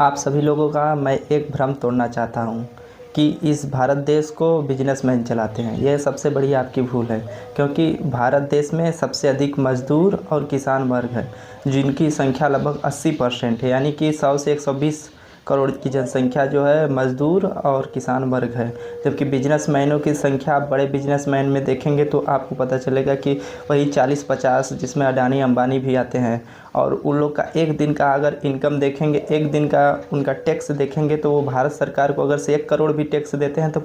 आप सभी लोगों का मैं एक भ्रम तोड़ना चाहता हूँ कि इस भारत देश को बिजनेसमैन चलाते हैं। यह सबसे बड़ी आपकी भूल है, क्योंकि भारत देश में सबसे अधिक मजदूर और किसान वर्ग है, जिनकी संख्या लगभग 80% है। यानी कि 100 से 120 करोड़ की जनसंख्या जो है मजदूर और किसान वर्ग है। जबकि बिजनेसमैनों की संख्या आप बड़े बिजनेसमैन में देखेंगे तो आपको पता चलेगा कि वही 40-50, जिसमें अडानी अंबानी भी आते हैं। और उन लोग का एक दिन का अगर इनकम देखेंगे, एक दिन का उनका टैक्स देखेंगे, तो वो भारत सरकार को अगर से 1 करोड़ भी टैक्स देते हैं तो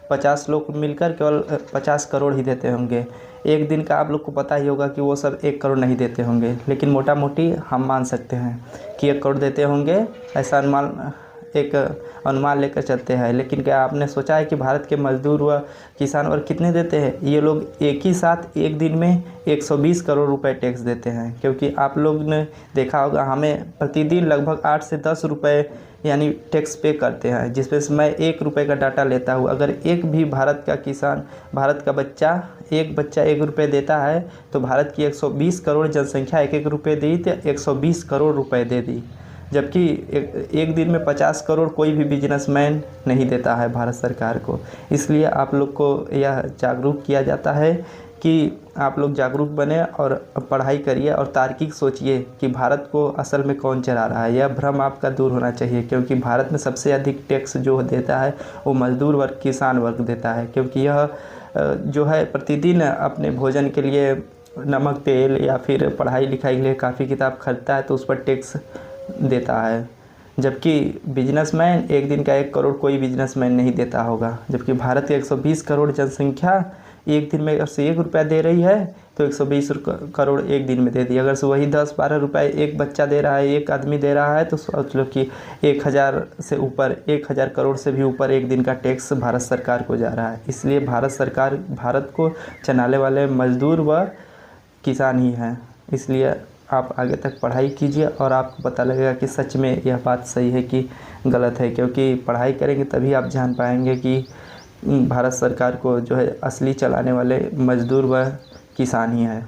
50 लोग मिलकर केवल 50 करोड़ ही देते होंगे। एक दिन का आप लोग को पता ही होगा कि वो सब 1 करोड़ नहीं देते होंगे, लेकिन मोटा मोटी हम मान सकते हैं कि 1 करोड़ देते होंगे। ऐसा अनुमान लेकर चलते हैं। लेकिन क्या आपने सोचा है कि भारत के मजदूर व किसान और कितने देते हैं? ये लोग एक ही साथ एक दिन में 120 करोड़ रुपए टैक्स देते हैं। क्योंकि आप लोग ने देखा होगा, हमें प्रतिदिन लगभग 8 से 10 रुपए यानी टैक्स पे करते हैं, जिसमें से मैं 1 रुपये का डाटा लेता हूँ। अगर एक भी भारत का किसान, भारत का बच्चा, एक बच्चा 1 रुपये देता है तो भारत की 120 करोड़ जनसंख्या 1-1 रुपये दी तो 120 करोड़ रुपए दे दी। जबकि एक दिन में 50 करोड़ कोई भी बिजनेसमैन नहीं देता है भारत सरकार को। इसलिए आप लोग को यह जागरूक किया जाता है कि आप लोग जागरूक बने और पढ़ाई करिए और तार्किक सोचिए कि भारत को असल में कौन चला रहा है। यह भ्रम आपका दूर होना चाहिए, क्योंकि भारत में सबसे अधिक टैक्स जो देता है वो मजदूर वर्ग, किसान वर्ग देता है। क्योंकि यह जो है प्रतिदिन अपने भोजन के लिए नमक, तेल या फिर पढ़ाई लिखाई के लिए काफ़ी किताब खरीदता है तो उस पर टैक्स देता है। जबकि बिजनेसमैन एक दिन का 1 करोड़ कोई बिजनेसमैन नहीं देता होगा। जबकि भारत की 120 करोड़ जनसंख्या एक दिन में अगर से 1 रुपया दे रही है तो 120 करोड़ एक दिन में दे दी। अगर से वही 10-12 रुपये एक बच्चा दे रहा है, एक आदमी दे रहा है, तो सोच लो कि 1000 से ऊपर, 1000 करोड़ से भी ऊपर एक दिन का टैक्स भारत सरकार को जा रहा है। इसलिए भारत सरकार, भारत को चलाने वाले मजदूर व किसान ही हैं। इसलिए आप आगे तक पढ़ाई कीजिए और आपको पता लगेगा कि सच में यह बात सही है कि गलत है। क्योंकि पढ़ाई करेंगे तभी आप जान पाएंगे कि भारत सरकार को जो है असली चलाने वाले मजदूर व किसान ही हैं।